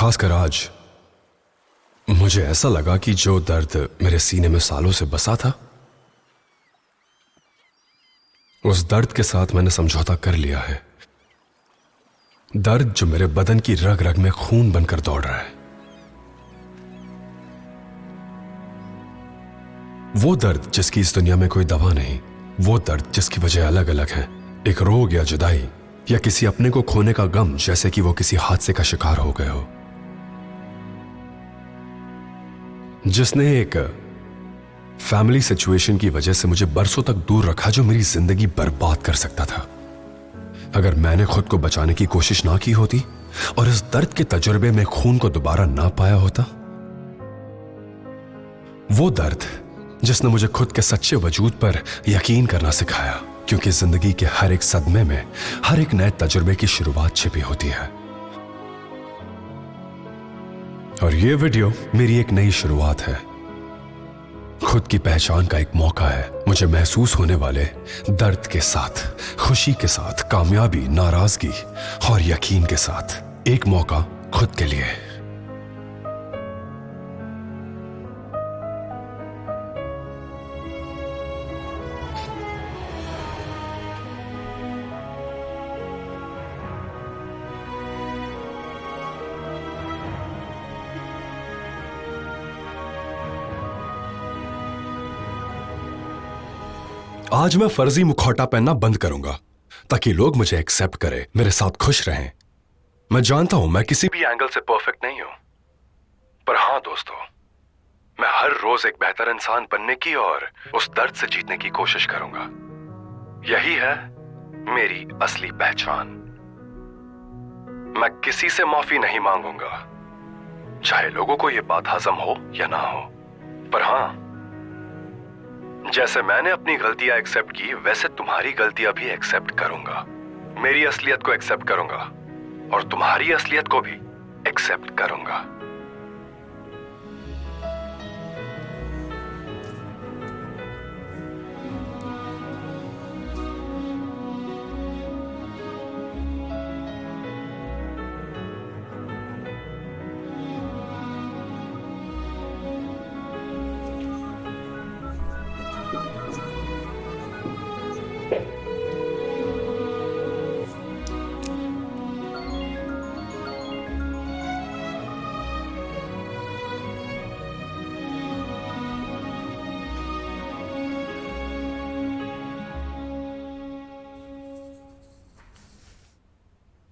खासकर आज मुझे ऐसा लगा कि जो दर्द मेरे सीने में सालों से बसा था, उस दर्द के साथ मैंने समझौता कर लिया है। दर्द जो मेरे बदन की रग रग में खून बनकर दौड़ रहा है, वो दर्द जिसकी इस दुनिया में कोई दवा नहीं, वो दर्द जिसकी वजह अलग अलग है, एक रोग या जुदाई या किसी अपने को खोने का गम, जैसे कि वो किसी हादसे का शिकार हो गए हो, जिसने एक फैमिली सिचुएशन की वजह से मुझे बरसों तक दूर रखा, जो मेरी जिंदगी बर्बाद कर सकता था। अगर मैंने खुद को बचाने की कोशिश ना की होती और इस दर्द के तजुर्बे में खून को दोबारा ना पाया होता, वो दर्द जिसने मुझे खुद के सच्चे वजूद पर यकीन करना सिखाया, क्योंकि जिंदगी के हर एक सदमे में हर एक नए तजुर्बे की शुरुआत छिपी होती है। और ये वीडियो मेरी एक नई शुरुआत है, खुद की पहचान का एक मौका है, मुझे महसूस होने वाले दर्द के साथ, खुशी के साथ, कामयाबी, नाराजगी और यकीन के साथ एक मौका खुद के लिए। आज मैं फर्जी मुखौटा पहनना बंद करूंगा ताकि लोग मुझे एक्सेप्ट करें, मेरे साथ खुश रहें। मैं जानता हूं मैं किसी भी एंगल से परफेक्ट नहीं हूं, पर हां दोस्तों, मैं हर रोज एक बेहतर इंसान बनने की और उस दर्द से जीतने की कोशिश करूंगा। यही है मेरी असली पहचान। मैं किसी से माफी नहीं मांगूंगा, चाहे लोगों को यह बात हजम हो या ना हो, पर हां, जैसे मैंने अपनी गलतियां एक्सेप्ट की, वैसे तुम्हारी गलतियां भी एक्सेप्ट करूंगा। मेरी असलियत को एक्सेप्ट करूंगा और तुम्हारी असलियत को भी एक्सेप्ट करूंगा।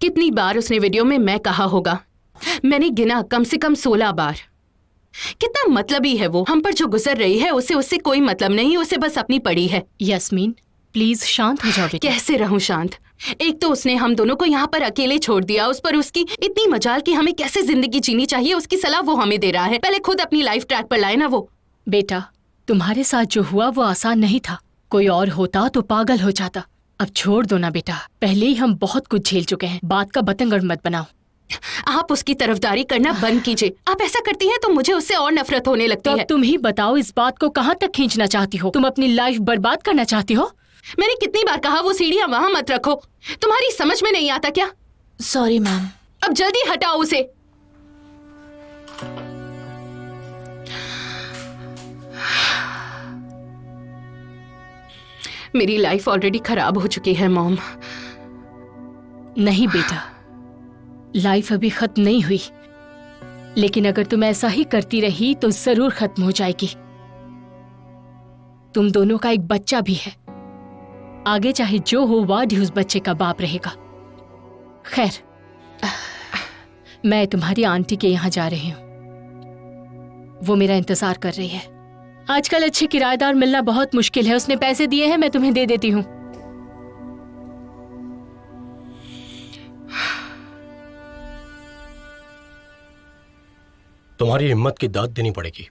कितनी बार उसने वीडियो में मैं कहा होगा, मैंने गिना कम से कम 16 बार। कितना मतलबी है वो, हम पर जो गुजर रही है उससे कोई मतलब नहीं, उसे बस अपनी पड़ी है। यास्मीन प्लीज शांत हो जाओ बेटा। कैसे रहूं शांत? एक तो उसने हम दोनों को यहाँ पर अकेले छोड़ दिया, उस पर उसकी इतनी मजाल कि हमें कैसे जिंदगी जीनी चाहिए उसकी सलाह वो हमें दे रहा है। पहले खुद अपनी लाइफ ट्रैक पर लाए ना वो। बेटा तुम्हारे साथ जो हुआ वो आसान नहीं था, कोई और होता तो पागल हो जाता। अब छोड़ दो ना बेटा, पहले ही हम बहुत कुछ झेल चुके हैं, बात का बतंगड़ मत बनाओ। आप उसकी तरफदारी करना बंद कीजिए। आप ऐसा करती हैं तो मुझे उससे और नफरत होने लगती है। तुम ही बताओ इस बात को कहाँ तक खींचना चाहती हो? तुम अपनी लाइफ बर्बाद करना चाहती हो? मैंने कितनी बार कहा वो सीढ़ियां वहां मत रखो, तुम्हारी समझ में नहीं आता क्या? Sorry ma'am. अब जल्दी हटाओ उसे। मेरी लाइफ ऑलरेडी खराब हो चुकी है मॉम। नहीं बेटा, लाइफ अभी खत्म नहीं हुई, लेकिन अगर तुम ऐसा ही करती रही तो जरूर खत्म हो जाएगी। तुम दोनों का एक बच्चा भी है, आगे चाहे जो हो वाड ही उस बच्चे का बाप रहेगा। खैर, मैं तुम्हारी आंटी के यहाँ जा रही हूँ, वो मेरा इंतजार कर रही है। आजकल अच्छे किराएदार मिलना बहुत मुश्किल है, उसने पैसे दिए हैं, मैं तुम्हें दे देती हूँ। तुम्हारी हिम्मत की दाद देनी पड़ेगी,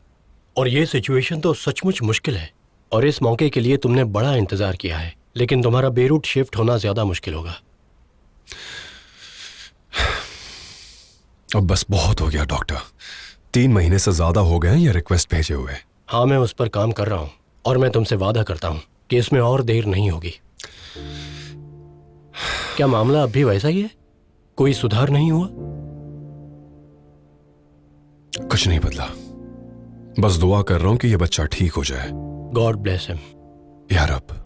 और ये सिचुएशन तो सचमुच मुश्किल है, और इस मौके के लिए तुमने बड़ा इंतजार किया है, लेकिन तुम्हारा बेरूट शिफ्ट होना ज्यादा मुश्किल होगा। अब बस बहुत हो गया डॉक्टर, 3 महीने से ज्यादा हो गए हैं ये रिक्वेस्ट भेजे हुए। हाँ, मैं उस पर काम कर रहा हूँ, और मैं तुमसे वादा करता हूँ कि इसमें और देर नहीं होगी। क्या मामला अब भी वैसा ही है? कोई सुधार नहीं हुआ? कुछ नहीं बदला, बस दुआ कर रहा हूं कि ये बच्चा ठीक हो जाए। God bless him. या रब।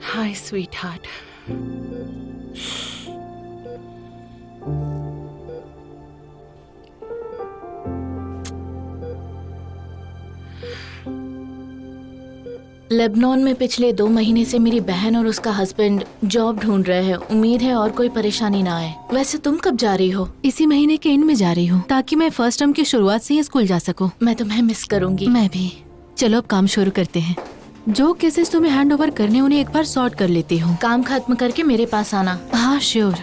हाय स्वीट हार्ट। लेबनान में पिछले 2 महीने से मेरी बहन और उसका हस्बैंड जॉब ढूंढ रहे हैं। उम्मीद है और कोई परेशानी ना आए। वैसे तुम कब जा रही हो? इसी महीने के एंड में जा रही हूँ ताकि मैं फर्स्ट टर्म की शुरुआत से ही स्कूल जा सकूँ। मैं तुम्हें मिस करूंगी। मैं भी। चलो अब काम शुरू करते हैं। जो केसेस तुम्हें हैंड ओवर करने उन्हें एक बार सॉर्ट कर लेती हूँ। काम खत्म करके मेरे पास आना। हाँ श्योर।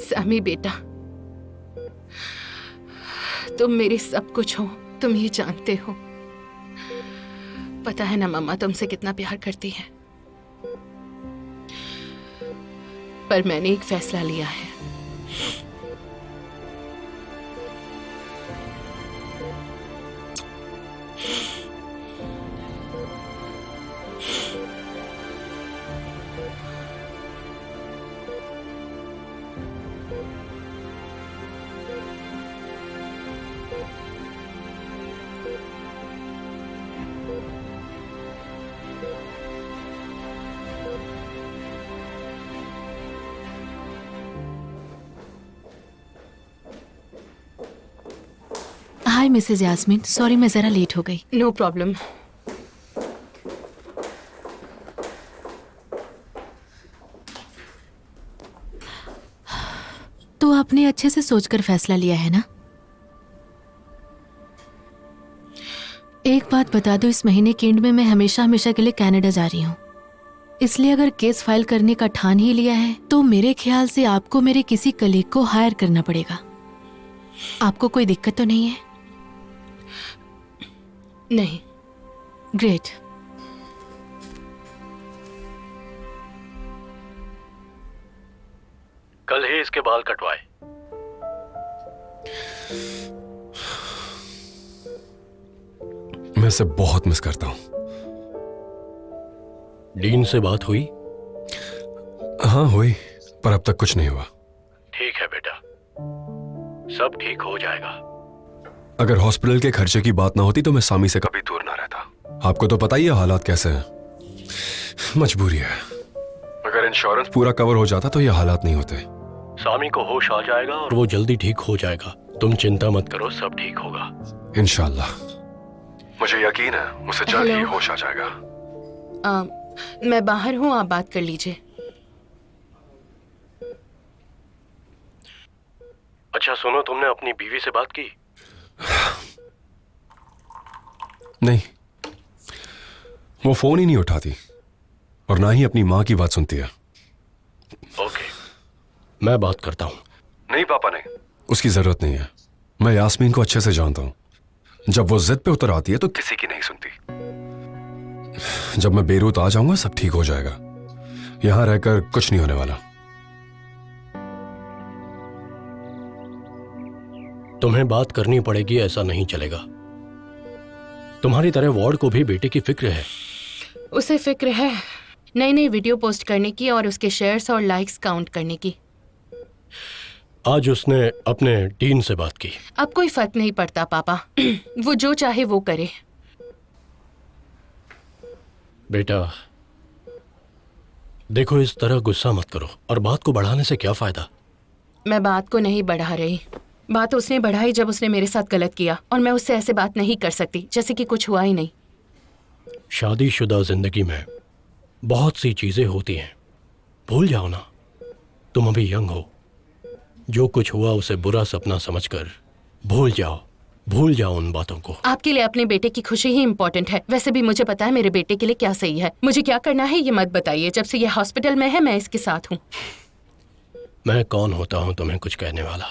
सैमी बेटा, तुम मेरी सब कुछ हो, तुम ये जानते हो। पता है ना मम्मा तुमसे कितना प्यार करती है, पर मैंने एक फैसला लिया है। हाय मिसेज यास्मीन, सॉरी मैं जरा लेट हो गई। No problem. तो आपने अच्छे से सोचकर फैसला लिया है ना? एक बात बता दो, इस महीने के एंड में मैं हमेशा हमेशा के लिए कनाडा जा रही हूँ। इसलिए अगर केस फाइल करने का ठान ही लिया है तो मेरे ख्याल से आपको मेरे किसी कलीग को हायर करना पड़ेगा। आपको कोई दिक्कत तो नहीं है? नहीं। ग्रेट। कल ही इसके बाल कटवाए। मैं इसे बहुत मिस करता हूं। डीन से बात हुई? हाँ हुई, पर अब तक कुछ नहीं हुआ। ठीक है बेटा, सब ठीक हो जाएगा। अगर हॉस्पिटल के खर्चे की बात ना होती तो मैं सामी से कभी दूर ना रहता। आपको तो पता ही है हालात कैसे हैं। मजबूरी है। अगर इंश्योरेंस पूरा कवर हो जाता तो ये हालात नहीं होते। सामी को होश आ जाएगा और वो जल्दी ठीक हो जाएगा। तुम चिंता मत करो, सब ठीक होगा। इंशाल्लाह। मुझे यकीन है उसे जल्द ही हेलो। होश आ जाएगा। मैं बाहर हूँ, आप बात कर लीजिए। अच्छा सुनो, तुमने अपनी बीवी से बात की? नहीं, वो फोन ही नहीं उठाती और ना ही अपनी माँ की बात सुनती है। ओके, मैं बात करता हूँ। नहीं पापा नहीं, उसकी जरूरत नहीं है। मैं यास्मीन को अच्छे से जानता हूँ। जब वो जिद पे उतर आती है तो किसी की नहीं सुनती। जब मैं बेरूत आ जाऊंगा सब ठीक हो जाएगा। यहां रहकर कुछ नहीं होने वाला। तुम्हें बात करनी पड़ेगी, ऐसा नहीं चलेगा। तुम्हारी तरह वार्ड को भी बेटे की फिक्र है। उसे फिक्र है नई नई वीडियो पोस्ट करने की और उसके शेयर्स और लाइक्स काउंट करने की। आज उसने अपने डीन से बात की। अब कोई फर्क नहीं पड़ता पापा। वो जो चाहे वो करे। बेटा देखो, इस तरह गुस्सा मत करो और बात को बढ़ाने से क्या फायदा। मैं बात को नहीं बढ़ा रही। बात उसने बढ़ाई जब उसने मेरे साथ गलत किया, और मैं उससे ऐसे बात नहीं कर सकती जैसे कि कुछ हुआ ही नहीं। शादीशुदा जिंदगी में बहुत सी चीजें होती हैं, भूल जाओ ना। तुम अभी यंग हो। जो कुछ हुआ उसे बुरा सपना समझकर भूल जाओ उन बातों को। आपके लिए अपने बेटे की खुशी ही इम्पोर्टेंट है। वैसे भी मुझे पता है मेरे बेटे के लिए क्या सही है। मुझे क्या करना है ये मत बताइए। जब से ये हॉस्पिटल में है मैं इसके साथ हूँ। मैं कौन होता हूं तुम्हें कुछ कहने वाला।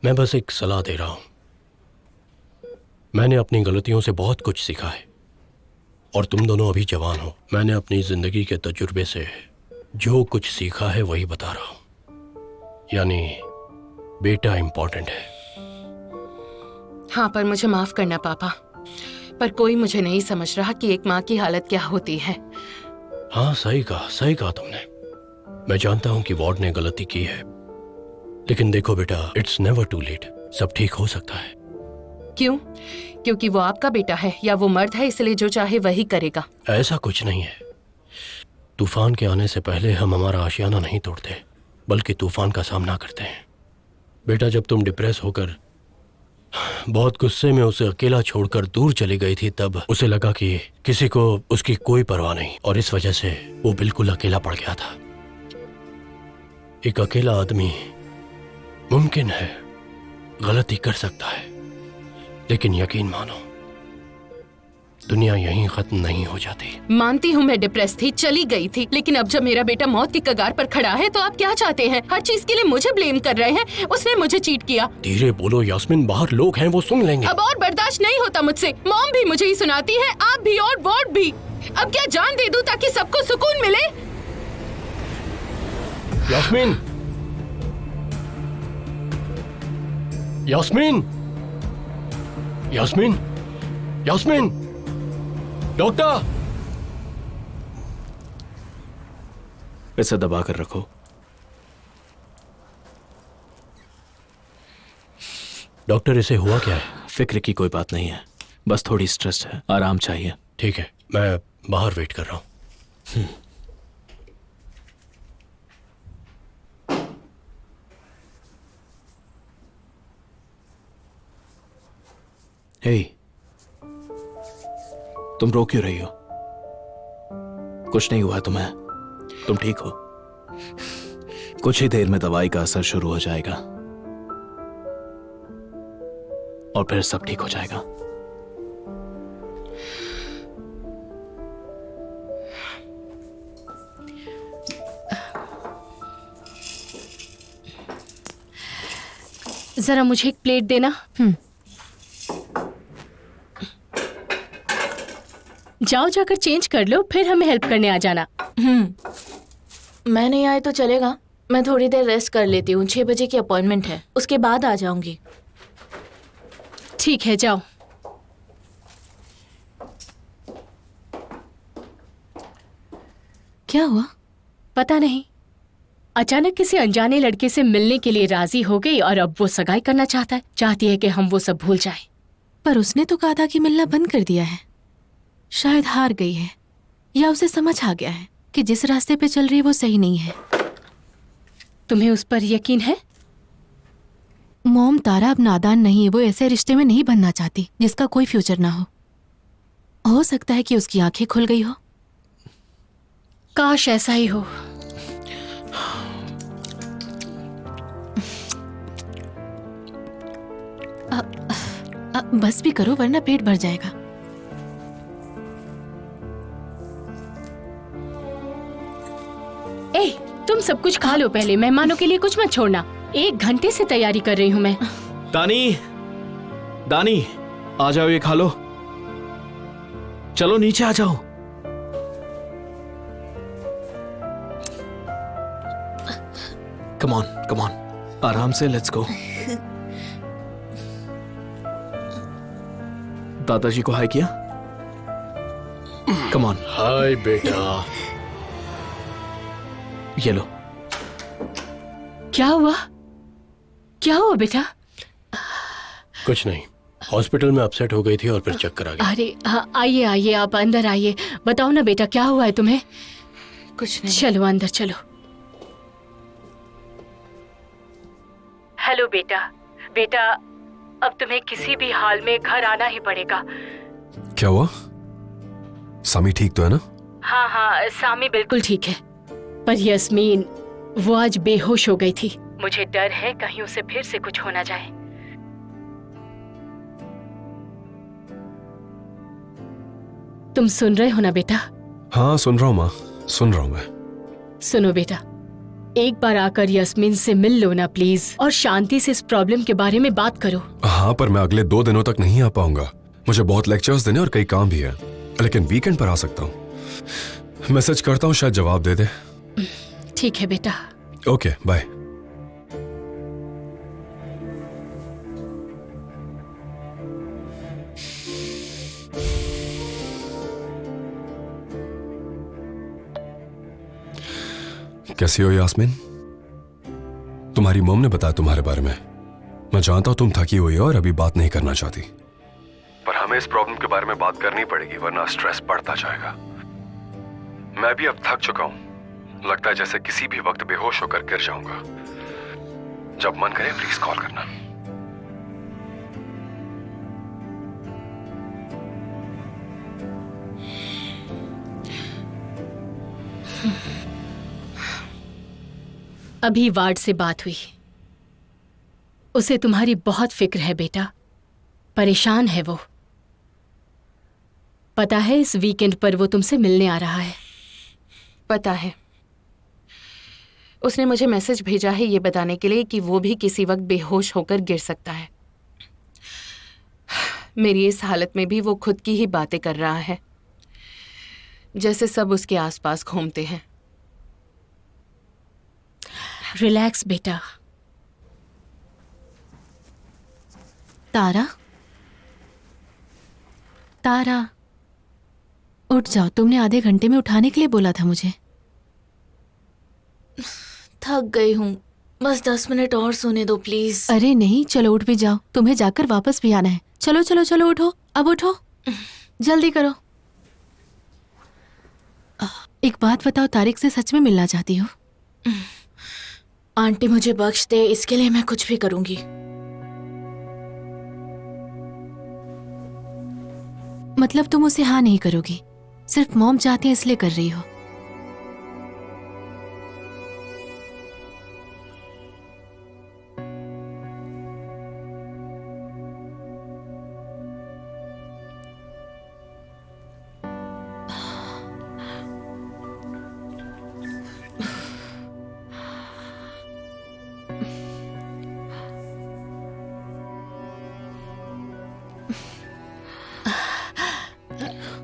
मैं बस एक सलाह दे रहा हूं। मैंने अपनी गलतियों से बहुत कुछ सीखा है और तुम दोनों अभी जवान हो। मैंने अपनी जिंदगी के तजुर्बे से जो कुछ सीखा है वही बता रहा हूं। यानी बेटा इंपॉर्टेंट है। हाँ, पर मुझे माफ करना पापा, पर कोई मुझे नहीं समझ रहा कि एक माँ की हालत क्या होती है। हाँ, सही कहा तुमने। मैं जानता हूं कि वार्ड ने गलती की है, लेकिन देखो बेटा, इट्स नेवर टू लेट। सब ठीक हो सकता है। क्यों? क्योंकि वो आपका बेटा है या वो मर्द है इसलिए जो चाहे वही करेगा? ऐसा कुछ नहीं है। तूफान के आने से पहले हम हमारा आशियाना नहीं तोड़ते, बल्कि तूफान का सामना करते हैं। बेटा, जब तुम डिप्रेस होकर बहुत गुस्से में उसे अकेला छोड़कर दूर चली गई थी, तब उसे लगा कि किसी को उसकी कोई परवाह नहीं, और इस वजह से वो बिल्कुल अकेला पड़ गया था। एक अकेला आदमी मुमकिन है गलती कर सकता है, लेकिन यकीन मानो दुनिया यहीं खत्म नहीं हो जाती। मानती हूँ मैं डिप्रेस थी, चली गई थी, लेकिन अब जब मेरा बेटा मौत की कगार पर खड़ा है तो आप क्या चाहते हैं? हर चीज के लिए मुझे ब्लेम कर रहे हैं। उसने मुझे चीट किया। धीरे बोलो यास्मीन, बाहर लोग हैं, वो सुन लेंगे। अब और बर्दाश्त नहीं होता मुझसे। मॉम भी मुझे ही सुनाती है, आप भी और वार्ड भी। अब क्या जान दे दूं ताकि सबको सुकून मिले? यास्मीन, यास्मीन, यास्मीन, यास्मीन, डॉक्टर! इसे दबा कर रखो। डॉक्टर, इसे हुआ क्या है? फिक्र की कोई बात नहीं है, बस थोड़ी स्ट्रेस है, आराम चाहिए। ठीक है, मैं बाहर वेट कर रहा हूँ। हे, तुम रो क्यों रही हो? कुछ नहीं हुआ तुम्हें, तुम ठीक हो। कुछ ही देर में दवाई का असर शुरू हो जाएगा और फिर सब ठीक हो जाएगा। जरा मुझे एक प्लेट देना। जाओ, जाकर चेंज कर लो, फिर हमें हेल्प करने आ जाना। मैं नहीं आए तो चलेगा। मैं थोड़ी देर रेस्ट कर लेती हूँ। 6 बजे की अपॉइंटमेंट है, उसके बाद आ जाऊंगी। ठीक है, जाओ। क्या हुआ? पता नहीं, अचानक किसी अनजाने लड़के से मिलने के लिए राजी हो गई और अब वो सगाई करना चाहता है। चाहती है कि हम वो सब भूल जाएं। पर उसने तो कहा था कि मिलना बंद कर दिया है। शायद हार गई है या उसे समझ आ गया है कि जिस रास्ते पे चल रही है वो सही नहीं है। तुम्हें उस पर यकीन है? मॉम, तारा अब नादान नहीं है। वो ऐसे रिश्ते में नहीं बनना चाहती जिसका कोई फ्यूचर ना हो सकता है कि उसकी आंखें खुल गई हो। काश ऐसा ही हो। बस भी करो वरना पेट भर जाएगा। ए, तुम सब कुछ खा लो पहले, मेहमानों के लिए कुछ मत छोड़ना। 1 घंटे से तैयारी कर रही हूँ मैं। दानी, दानी, आ जाओ, ये खा लो। चलो नीचे आ जाओ। कम ऑन, कम ऑन, आराम से, लेट्स गो। दादाजी को हाय किया? Come on. हाय बेटा। ये लो। क्या हुआ? क्या हुआ बेटा? कुछ नहीं, हॉस्पिटल में अपसेट हो गई थी और फिर चक्कर आ गया। अरे हाँ, आइए आइए, आप अंदर आइए। बताओ ना बेटा, क्या हुआ है तुम्हें? कुछ नहीं। चलो अंदर चलो। हेलो बेटा। बेटा, अब तुम्हें किसी भी हाल में घर आना ही पड़ेगा। क्या हुआ? सामी ठीक तो है ना? हाँ हाँ, सामी बिल्कुल ठीक है, पर यस्मीन वो आज बेहोश हो गई थी। मुझे डर है कहीं उसे फिर से कुछ हो ना जाए। तुम सुन रहे हो ना बेटा? हाँ, सुन रहा हूँ माँ, सुन रहा हूँ मैं। सुनो बेटा, एक बार आकर यस्मीन से मिल लो ना प्लीज, और शांति से इस प्रॉब्लम के बारे में बात करो। हाँ, पर मैं अगले 2 दिनों तक नहीं आ पाऊंगा। मुझे बहुत लेक्चर्स देने और कई काम भी है, लेकिन वीकेंड पर आ सकता हूँ। मैसेज करता हूँ, शायद जवाब दे दे। ठीक है बेटा। Okay, bye. कैसी हो यास्मीन? तुम्हारी मॉम ने बताया तुम्हारे बारे में। मैं जानता हूं तुम थकी हुई हो और अभी बात नहीं करना चाहती, पर हमें इस प्रॉब्लम के बारे में बात करनी पड़ेगी वरना स्ट्रेस बढ़ता जाएगा। मैं भी अब थक चुका हूं, लगता है जैसे किसी भी वक्त बेहोश होकर गिर जाऊंगा। जब मन करे प्लीज कॉल करना। अभी वार्ड से बात हुई। उसे तुम्हारी बहुत फिक्र है बेटा, परेशान है वो। पता है इस वीकेंड पर वो तुमसे मिलने आ रहा है। पता है, उसने मुझे मैसेज भेजा है ये बताने के लिए कि वो भी किसी वक्त बेहोश होकर गिर सकता है। मेरी इस हालत में भी वो खुद की ही बातें कर रहा है, जैसे सब उसके आसपास घूमते हैं। रिलैक्स बेटा। तारा, तारा, उठ जाओ। तुमने आधे घंटे में उठाने के लिए बोला था मुझे। थक गई हूँ, बस 10 मिनट और सोने दो प्लीज। अरे नहीं, चलो उठ भी जाओ, तुम्हें जाकर वापस भी आना है। चलो चलो चलो उठो, अब उठो, जल्दी करो। एक बात बताओ, तारिक से सच में मिलना चाहती हो? आंटी मुझे बख्श दे, इसके लिए मैं कुछ भी करूंगी। मतलब तुम उसे हाँ नहीं करोगी, सिर्फ मॉम चाहती है इसलिए कर रही हो?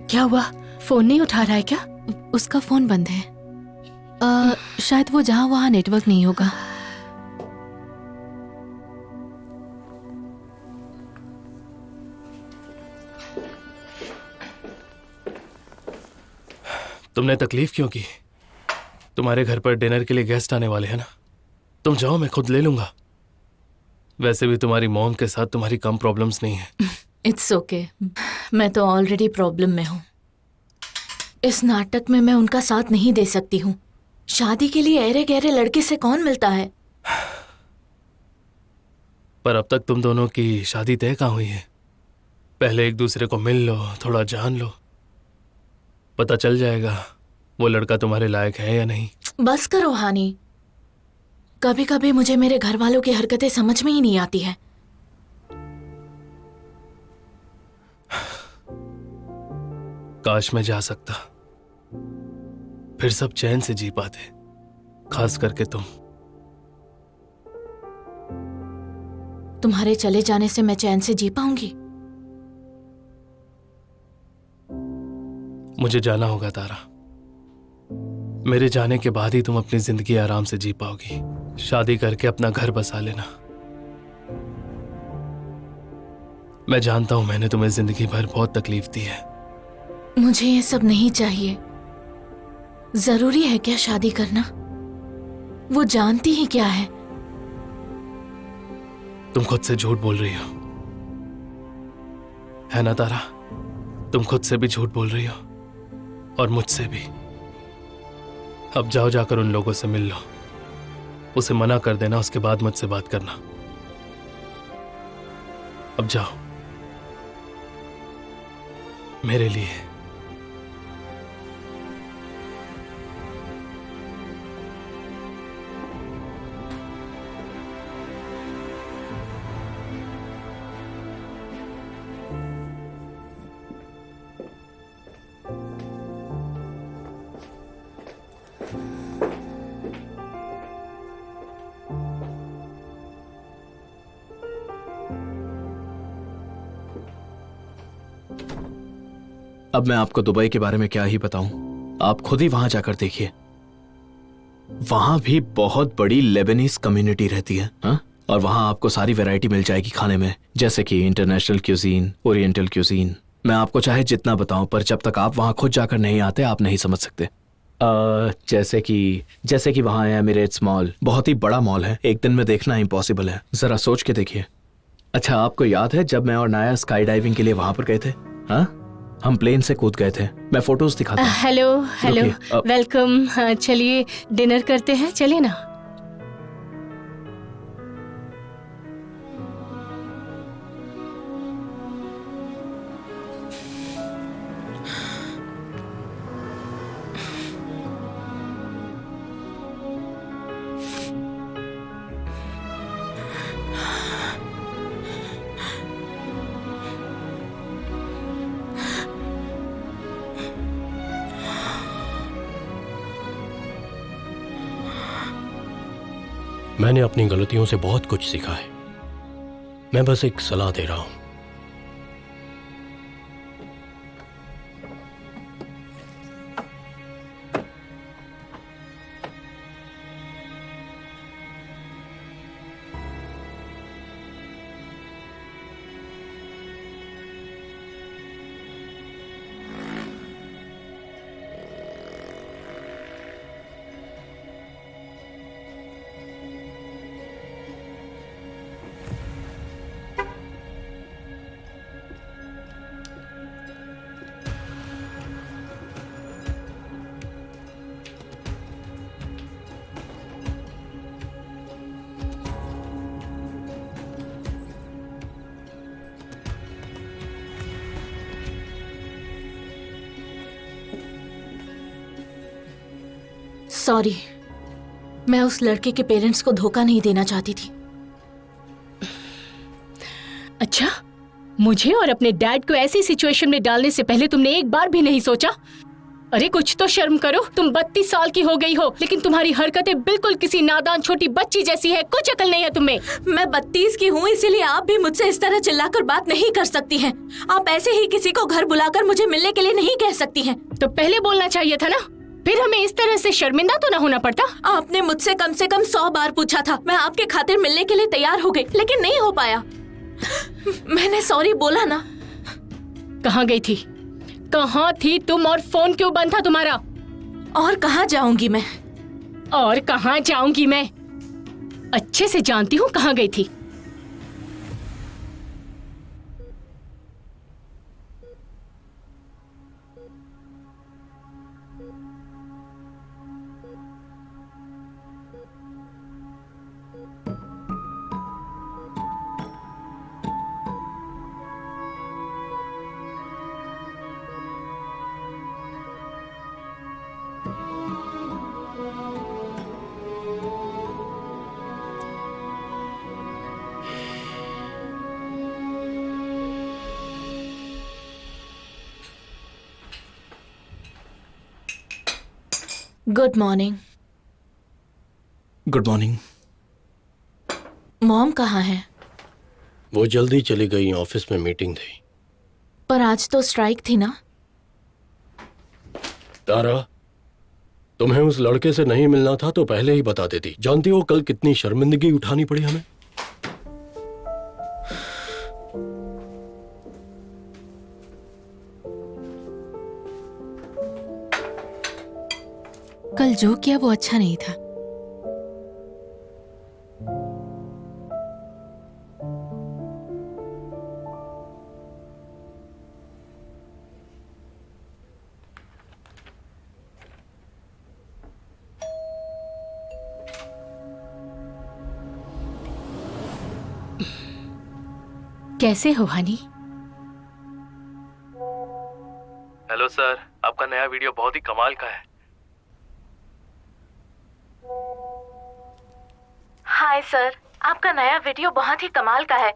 क्या हुआ? फोन नहीं उठा रहा है क्या? उसका फोन बंद है। शायद वो जहां वहां नेटवर्क नहीं होगा। तुमने तकलीफ क्यों की? तुम्हारे घर पर डिनर के लिए गेस्ट आने वाले हैं ना। तुम जाओ, मैं खुद ले लूंगा। वैसे भी तुम्हारी मॉम के साथ तुम्हारी कम प्रॉब्लम्स नहीं है। इट्स ओके, मैं तो ऑलरेडी प्रॉब्लम में हूँ। इस नाटक में मैं उनका साथ नहीं दे सकती हूँ। शादी के लिए ऐरे गहरे लड़के से कौन मिलता है? पर अब तक तुम दोनों की शादी तय कहाँ हुई है? पहले एक दूसरे को मिल लो, थोड़ा जान लो, पता चल जाएगा वो लड़का तुम्हारे लायक है या नहीं। बस करो हानी, कभी कभी मुझे मेरे घर वालों की हरकतें समझ में ही नहीं आती है। काश मैं जा सकता, फिर सब चैन से जी पाते, खास करके तुम। तुम्हारे चले जाने से मैं चैन से जी पाऊंगी? मुझे जाना होगा तारा। मेरे जाने के बाद ही तुम अपनी जिंदगी आराम से जी पाओगी। शादी करके अपना घर बसा लेना। मैं जानता हूं मैंने तुम्हें जिंदगी भर बहुत तकलीफ दी है। मुझे ये सब नहीं चाहिए। जरूरी है क्या शादी करना? वो जानती ही क्या है? तुम खुद से झूठ बोल रही हो, है ना तारा? तुम खुद से भी झूठ बोल रही हो और मुझसे भी। अब जाओ, जाकर उन लोगों से मिल लो, उसे मना कर देना, उसके बाद मुझसे बात करना। अब जाओ, मेरे लिए। अब मैं आपको दुबई के बारे में क्या ही बताऊं, आप खुद ही वहां जाकर देखिए। वहां भी बहुत बड़ी लेबनीज कम्युनिटी रहती है, हाँ? और वहां आपको सारी वैरायटी मिल जाएगी खाने में, जैसे कि इंटरनेशनल क्यूजीन, ओरिएंटल क्यूजीन। मैं आपको चाहे जितना बताऊं, पर जब तक आप वहां खुद जाकर नहीं आते, आप नहीं समझ सकते। जैसे कि वहाँ है एमिरेट्स मॉल, बहुत ही बड़ा मॉल है, एक दिन में देखना इम्पॉसिबल है, जरा सोच के देखिए। अच्छा, आपको याद है जब मैं और नाया स्काई डाइविंग के लिए वहां पर गए थे? हाँ, हम प्लेन से कूद गए थे, मैं फोटोज दिखाता हूँ। हेलो हेलो, रुकिए, वेलकम। चलिए डिनर करते हैं, चलिए ना। मैंने अपनी गलतियों से बहुत कुछ सीखा है। मैं बस एक सलाह दे रहा हूं। सॉरी, मैं उस लड़के के पेरेंट्स को धोखा नहीं देना चाहती थी। अच्छा, मुझे और अपने डैड को ऐसी सिचुएशन में डालने से पहले तुमने एक बार भी नहीं सोचा? अरे कुछ तो शर्म करो। तुम 32 साल की हो गई हो, लेकिन तुम्हारी हरकतें बिल्कुल किसी नादान छोटी बच्ची जैसी है। कुछ अकल नहीं है तुम्हें। मैं 32 की हूँ, इसीलिए आप भी मुझसे इस तरह चिल्लाकर बात नहीं कर सकती हैं। आप ऐसे ही किसी को घर बुलाकर मुझे मिलने के लिए नहीं कह सकती हैं। तो पहले बोलना चाहिए था ना, फिर हमें इस तरह से शर्मिंदा तो ना होना पड़ता। आपने मुझसे कम से कम 100 बार पूछा था। मैं आपके खातिर मिलने के लिए तैयार हो गई, लेकिन नहीं हो पाया। मैंने सॉरी बोला ना। कहाँ गई थी? कहाँ थी तुम और फोन क्यों बंद था तुम्हारा? और कहाँ जाऊंगी मैं? और कहाँ जाऊंगी मैं? अच्छे से जानती हूँ कहाँ गई थी। Good morning. Good morning. Mom कहाँ है? वो जल्दी चली गई, ऑफिस में मीटिंग थी। पर आज तो स्ट्राइक थी ना। तारा, तुम्हें उस लड़के से नहीं मिलना था तो पहले ही बता देती। जानती हो कल कितनी शर्मिंदगी उठानी पड़ी हमें। कल जो किया वो अच्छा नहीं था। कैसे हो हनी? हेलो सर, आपका नया वीडियो बहुत ही कमाल का है। हाय सर, आपका नया वीडियो बहुत ही कमाल का है।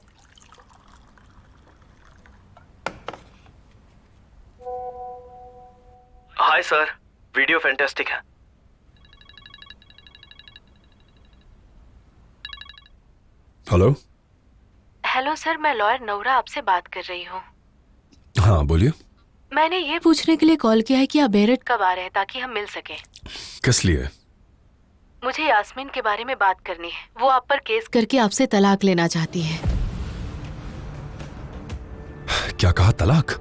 हाय सर, वीडियो फैंटास्टिक है। हेलो। हेलो सर, मैं लॉयर नौरा आपसे बात कर रही हूँ। हाँ बोलिए। मैंने ये पूछने के लिए कॉल किया है कि आप बेरट कब आ रहे हैं ताकि हम मिल सकें। किस लिए? मुझे यास्मीन के बारे में बात करनी है। वो आप पर केस करके आपसे तलाक लेना चाहती है। क्या कहा? तलाक?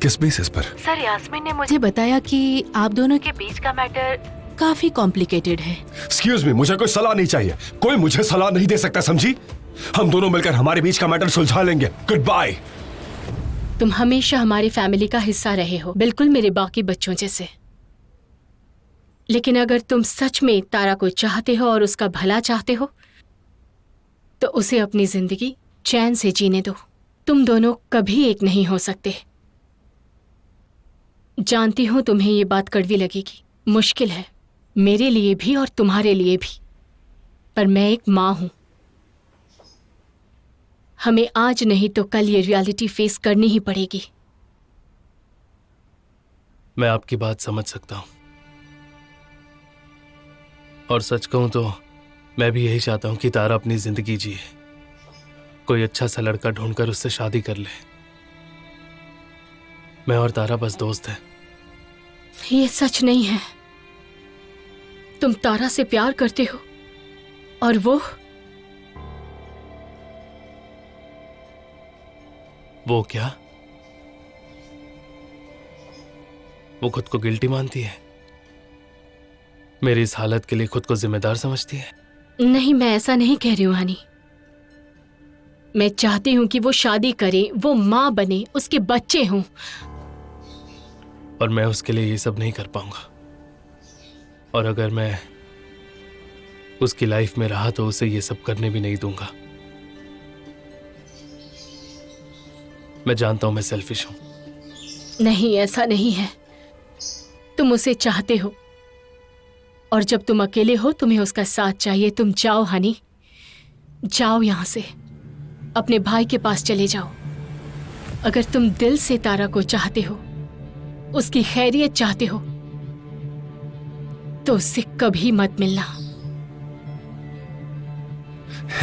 किस बेसिस पर? सर यास्मीन ने मुझे बताया कि आप दोनों के बीच का मैटर काफी कॉम्प्लिकेटेड है। एक्सक्यूज मी, मुझे कोई सलाह नहीं चाहिए। कोई मुझे सलाह नहीं दे सकता, समझी? हम दोनों मिलकर हमारे बीच का मैटर सुलझा लेंगे। Goodbye. तुम हमेशा हमारी फैमिली का हिस्सा रहे हो, बिल्कुल मेरे बाकी बच्चों जैसे। लेकिन अगर तुम सच में तारा को चाहते हो और उसका भला चाहते हो तो उसे अपनी जिंदगी चैन से जीने दो। तुम दोनों कभी एक नहीं हो सकते। जानती हूं तुम्हें ये बात कड़वी लगेगी, मुश्किल है मेरे लिए भी और तुम्हारे लिए भी, पर मैं एक मां हूं। हमें आज नहीं तो कल ये रियलिटी फेस करनी ही पड़ेगी। मैं आपकी बात समझ सकता हूं और सच कहूं तो मैं भी यही चाहता हूं कि तारा अपनी जिंदगी जिए, कोई अच्छा सा लड़का ढूंढकर उससे शादी कर ले। मैं और तारा बस दोस्त हैं। ये सच नहीं है। तुम तारा से प्यार करते हो और वो क्या? वो खुद को गिल्टी मानती है, मेरी इस हालत के लिए खुद को जिम्मेदार समझती है। नहीं, मैं ऐसा नहीं कह रही हूं हनी। मैं चाहती हूं कि वो शादी करे, वो मां बने, उसके बच्चे हों। और मैं उसके लिए ये सब नहीं कर पाऊंगा। और अगर मैं उसकी लाइफ में रहा तो उसे ये सब करने भी नहीं दूंगा। मैं जानता हूं मैं सेल्फिश हूं। नहीं, ऐसा नहीं है। तुम उसे चाहते हो और जब तुम अकेले हो तुम्हें उसका साथ चाहिए। तुम जाओ हनी, जाओ यहां से, अपने भाई के पास चले जाओ। अगर तुम दिल से तारा को चाहते हो, उसकी खैरियत चाहते हो, तो उससे कभी मत मिलना।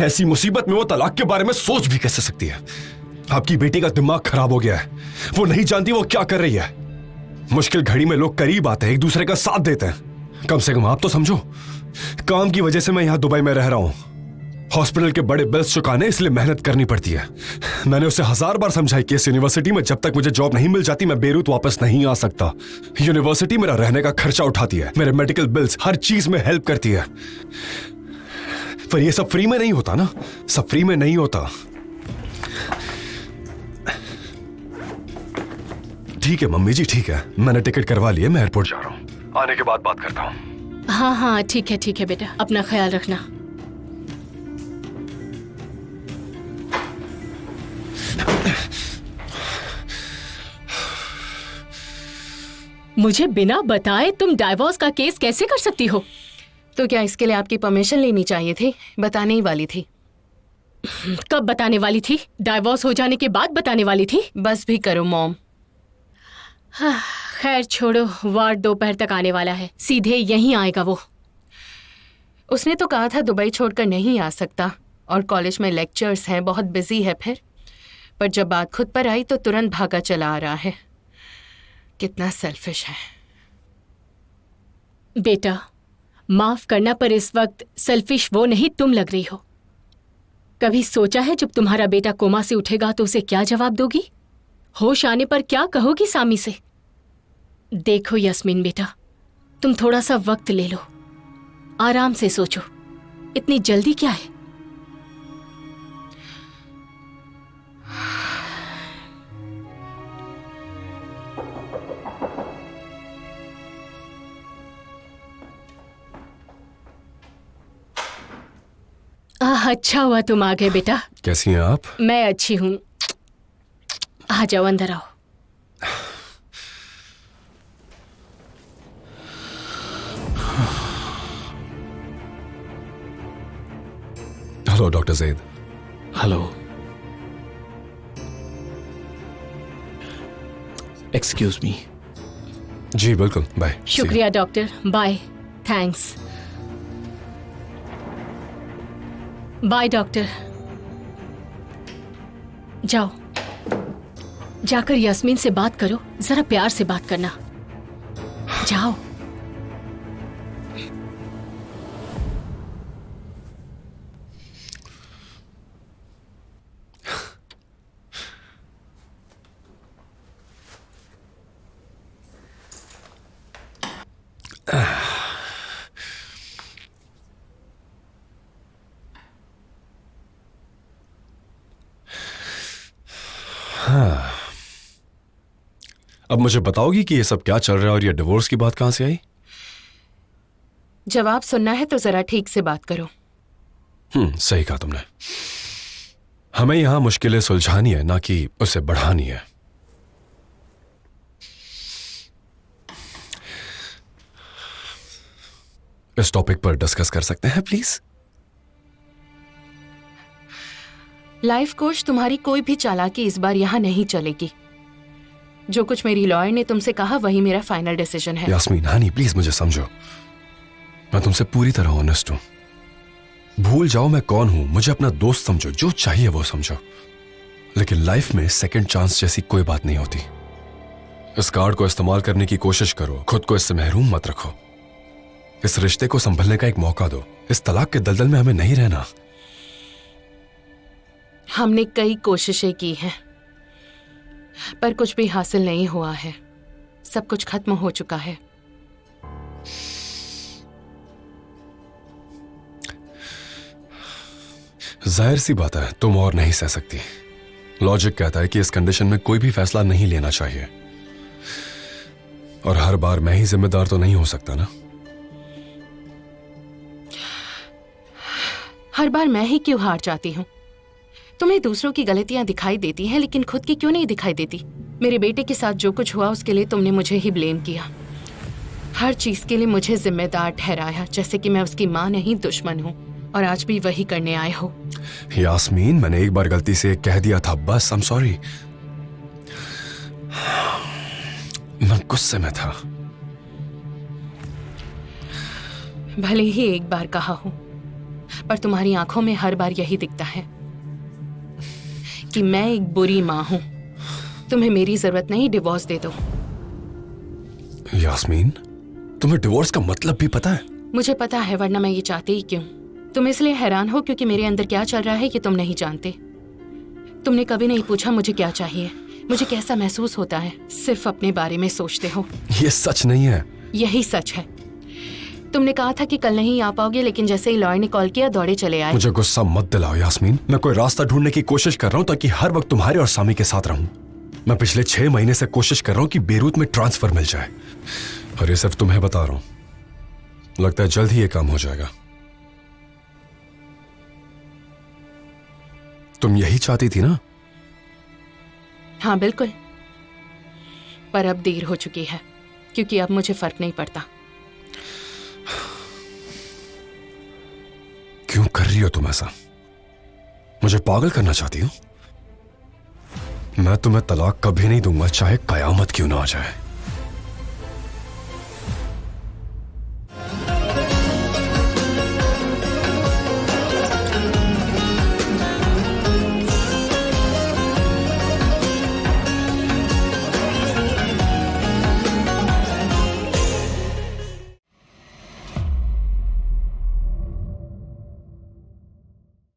ऐसी मुसीबत में वो तलाक के बारे में सोच भी कैसे सकती है? आपकी बेटी का दिमाग खराब हो गया है। वो नहीं जानती वो क्या कर रही है। मुश्किल घड़ी में लोग करीब आते हैं, एक दूसरे का साथ देते हैं। कम से कम आप तो समझो, काम की वजह से मैं यहां दुबई में रह रहा हूं। हॉस्पिटल के बड़े बिल्स चुकाने इसलिए मेहनत करनी पड़ती है। मैंने उसे 1000 बार समझाई कि इस यूनिवर्सिटी में जब तक मुझे जॉब नहीं मिल जाती मैं बेरूत वापस नहीं आ सकता। यूनिवर्सिटी मेरा रहने का खर्चा उठाती है, मेरे मेडिकल बिल्स, हर चीज में हेल्प करती है। पर ये सब फ्री में नहीं होता ना, सब फ्री में नहीं होता। ठीक है मम्मी जी, ठीक है, मैंने टिकट करवा ली है, मैं एयरपोर्ट जा रहा हूँ। आने के बाद बात करता हूँ। हाँ हाँ, ठीक है बेटा, अपना ख्याल रखना। मुझे बिना बताए तुम डाइवोर्स का केस कैसे कर सकती हो? तो क्या इसके लिए आपकी परमिशन लेनी चाहिए थी? बताने ही वाली थी। कब बताने वाली थी? डाइवोर्स हो जाने के बाद बताने वाली थी। बस भी करो मॉम। हाँ, खैर छोड़ो, वार्ड दोपहर तक आने वाला है, सीधे यहीं आएगा वो। उसने तो कहा था दुबई छोड़कर नहीं आ सकता और कॉलेज में लेक्चर्स हैं, बहुत बिजी है फिर। पर जब बात खुद पर आई तो तुरंत भागा चला आ रहा है। कितना सेल्फिश है। बेटा, माफ करना पर इस वक्त सेल्फिश वो नहीं तुम लग रही हो। कभी सोचा है जब तुम्हारा बेटा कोमा से उठेगा तो उसे क्या जवाब दोगी? होश आने पर क्या कहोगी सामी से? देखो यास्मीन बेटा, तुम थोड़ा सा वक्त ले लो, आराम से सोचो, इतनी जल्दी क्या है? अच्छा हुआ तुम आ गए बेटा। कैसी हैं आप? मैं अच्छी हूँ। आ जाओ, अंदर आओ। Hello doctor Zaid. Hello. Excuse me. जी बिल्कुल, बाय। शुक्रिया doctor, bye. Thanks. Bye doctor. जाओ, जाकर यास्मीन से बात करो, जरा प्यार से बात करना। जाओ। अब मुझे बताओगी कि ये सब क्या चल रहा है और ये डिवोर्स की बात कहां से आई? जवाब सुनना है तो जरा ठीक से बात करो। सही कहा तुमने। हमें यहां मुश्किलें सुलझानी है, ना कि उसे बढ़ानी है। इस टॉपिक पर डिस्कस कर सकते हैं प्लीज? लाइफ कोच, तुम्हारी कोई भी चालाकी इस बार यहाँ नहीं चलेगी। जो कुछ मेरी लॉयर ने तुमसे कहा वही मेरा फाइनल डिसीजन है। यास्मीन हनी, प्लीज मुझे समझो। मैं तुमसे पूरी तरह ऑनेस्ट हूं। भूल जाओ मैं कौन हूं, मुझे अपना दोस्त समझो, जो चाहिए वो समझो। लेकिन लाइफ में सेकंड चांस जैसी कोई बात नहीं होती। इस कार्ड को इस्तेमाल करने की कोशिश करो, खुद को इससे महरूम मत रखो। इस रिश्ते को संभलने का एक मौका दो। इस तलाक के दलदल में हमें नहीं रहना। हमने कई कोशिशें की हैं, पर कुछ भी हासिल नहीं हुआ है। सब कुछ खत्म हो चुका है। जाहिर सी बात है तुम और नहीं सह सकती। लॉजिक कहता है कि इस कंडीशन में कोई भी फैसला नहीं लेना चाहिए। और हर बार मैं ही जिम्मेदार तो नहीं हो सकता ना। हर बार मैं ही क्यों हार जाती हूँ? तुम्हें दूसरों की गलतियां दिखाई देती हैं, लेकिन खुद की क्यों नहीं दिखाई देती? मेरे बेटे के साथ जो कुछ हुआ उसके लिए तुमने मुझे ही ब्लेम किया। हर चीज के लिए मुझे जिम्मेदार ठहराया, जैसे कि मैं उसकी माँ नहीं दुश्मन हूँ। और आज भी वही करने आए हो। यास्मीन, मैंने एक बार गलती से कह दिया था, बस। I am sorry. मैं गुस्से में था। भले ही एक बार कहा हो, पर तुम्हारी आंखों में हर बार यही दिखता है कि मैं एक बुरी माँ हूं। तुम्हें मेरी जरूरत नहीं, डिवोर्स दे दो। यास्मीन, तुम्हें डिवोर्स का मतलब भी पता है? मुझे पता है, वरना मैं ये चाहती ही क्यों? तुम इसलिए हैरान हो क्योंकि मेरे अंदर क्या चल रहा है ये तुम नहीं जानते। तुमने कभी नहीं पूछा मुझे क्या चाहिए, मुझे कैसा महसूस होता है। सिर्फ अपने बारे में सोचते हो। ये सच नहीं है। यही सच है। तुमने कहा था कि कल नहीं आ पाओगे, लेकिन जैसे ही लॉयर ने कॉल किया दौड़े चले आए। मुझे गुस्सा मत दिलाओ यास्मीन। मैं कोई रास्ता ढूंढने की कोशिश कर रहा हूँ ताकि हर वक्त तुम्हारे और सामी के साथ रहूं। मैं पिछले 6 महीने से कोशिश कर रहा हूँ कि बेरूत में ट्रांसफर मिल जाए, और ये सिर्फ तुम्हें बता रहा हूं। लगता है जल्द ही ये काम हो जाएगा। तुम यही चाहती थी ना? हाँ बिल्कुल, पर अब देर हो चुकी है, क्योंकि अब मुझे फर्क नहीं पड़ता। क्यों कर रही हो तुम ऐसा? मुझे पागल करना चाहती हो? मैं तुम्हें तलाक कभी नहीं दूंगा, चाहे कयामत क्यों ना आ जाए।